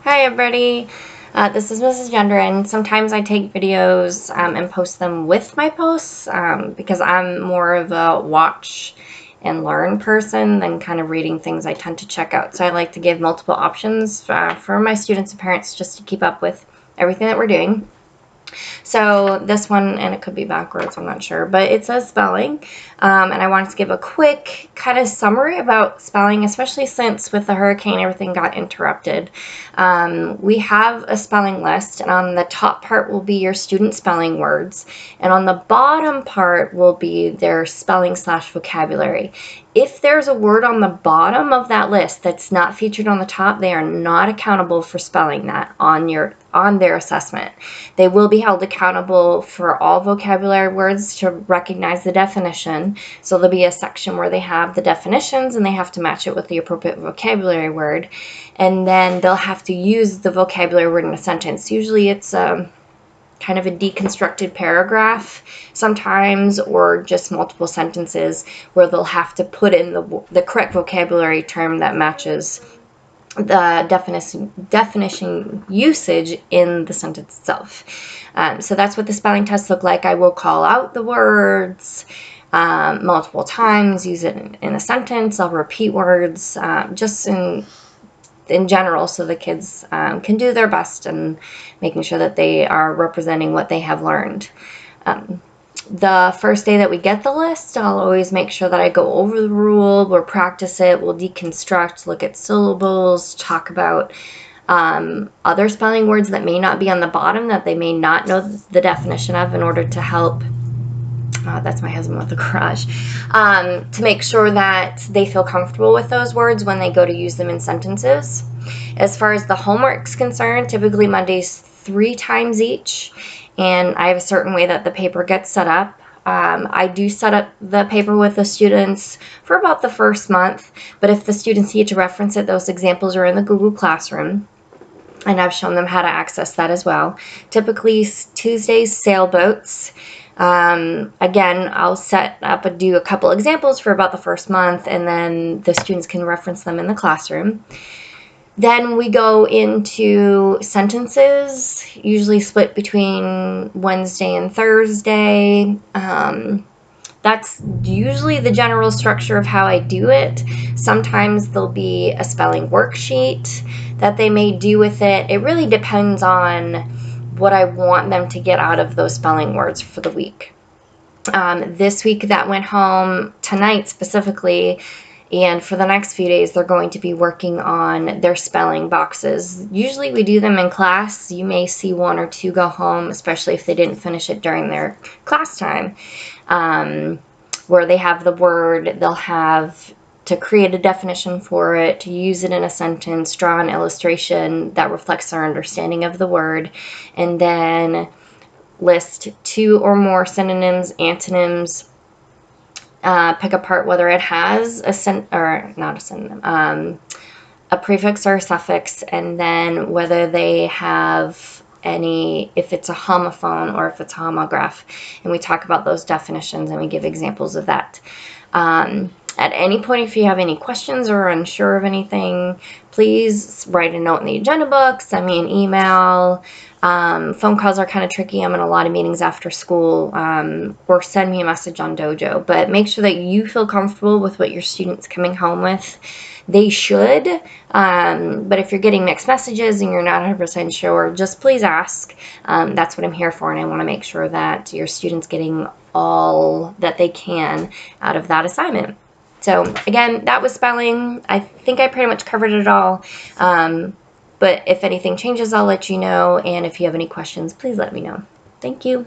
Hi everybody, this is Mrs. Gender, and sometimes I take videos and post them with my posts because I'm more of a watch and learn person than kind of reading things I tend to check out. So I like to give multiple options for my students and parents just to keep up with everything that we're doing. So this one, and it could be backwards, I'm not sure, but it says spelling. And I wanted to give a quick kind of summary about spelling, especially since with the hurricane, everything got interrupted. We have a spelling list, and on the top part will be your student spelling words, and on the bottom part will be their spelling/vocabulary. If there's a word on the bottom of that list that's not featured on the top, they are not accountable for spelling that on their assessment. They will be held accountable for all vocabulary words to recognize the definition. So there'll be a section where they have the definitions and they have to match it with the appropriate vocabulary word. And then they'll have to use the vocabulary word in a sentence. Usually it's kind of a deconstructed paragraph sometimes, or just multiple sentences where they'll have to put in the correct vocabulary term that matches the definition usage in the sentence itself. So that's what the spelling tests look like. I will call out the words multiple times, use it in a sentence. I'll repeat words just in general, so the kids can do their best and making sure that they are representing what they have learned. The first day that we get the list, I'll always make sure that I go over the rule, we'll practice it, we'll deconstruct, look at syllables, talk about other spelling words that may not be on the bottom that they may not know the definition of, in order to help that's my husband with a garage, to make sure that they feel comfortable with those words when they go to use them in sentences. As far as the homework's concerned, typically Mondays 3 times each, and I have a certain way that the paper gets set up. I do set up the paper with the students for about the first month, but if the students need to reference it, those examples are in the Google Classroom, and I've shown them how to access that as well. Typically Tuesdays, sailboats. Again, I'll set up and do a couple examples for about the first month, and then the students can reference them in the classroom. Then we go into sentences, usually split between Wednesday and Thursday. That's usually the general structure of how I do it. Sometimes there'll be a spelling worksheet that they may do with it. It really depends on what I want them to get out of those spelling words for the week. This week that went home tonight specifically, and for the next few days they're going to be working on their spelling boxes. Usually we do them in class. You may see 1 or 2 go home, especially if they didn't finish it during their class time, where they have the word, they'll have to create a definition for it, to use it in a sentence, draw an illustration that reflects their understanding of the word, and then list 2 or more synonyms, antonyms, pick apart whether it has a a prefix or a suffix, and then whether they have any, if it's a homophone or if it's a homograph, and we talk about those definitions and we give examples of that. At any point, if you have any questions or are unsure of anything, please write a note in the agenda book, send me an email. Phone calls are kind of tricky. I'm in a lot of meetings after school, or send me a message on Dojo. But make sure that you feel comfortable with what your student's coming home with. They should, but if you're getting mixed messages and you're not 100% sure, just please ask. That's what I'm here for, and I want to make sure that your student's getting all that they can out of that assignment. So again, that was spelling. I think I pretty much covered it all. But if anything changes, I'll let you know. And if you have any questions, please let me know. Thank you.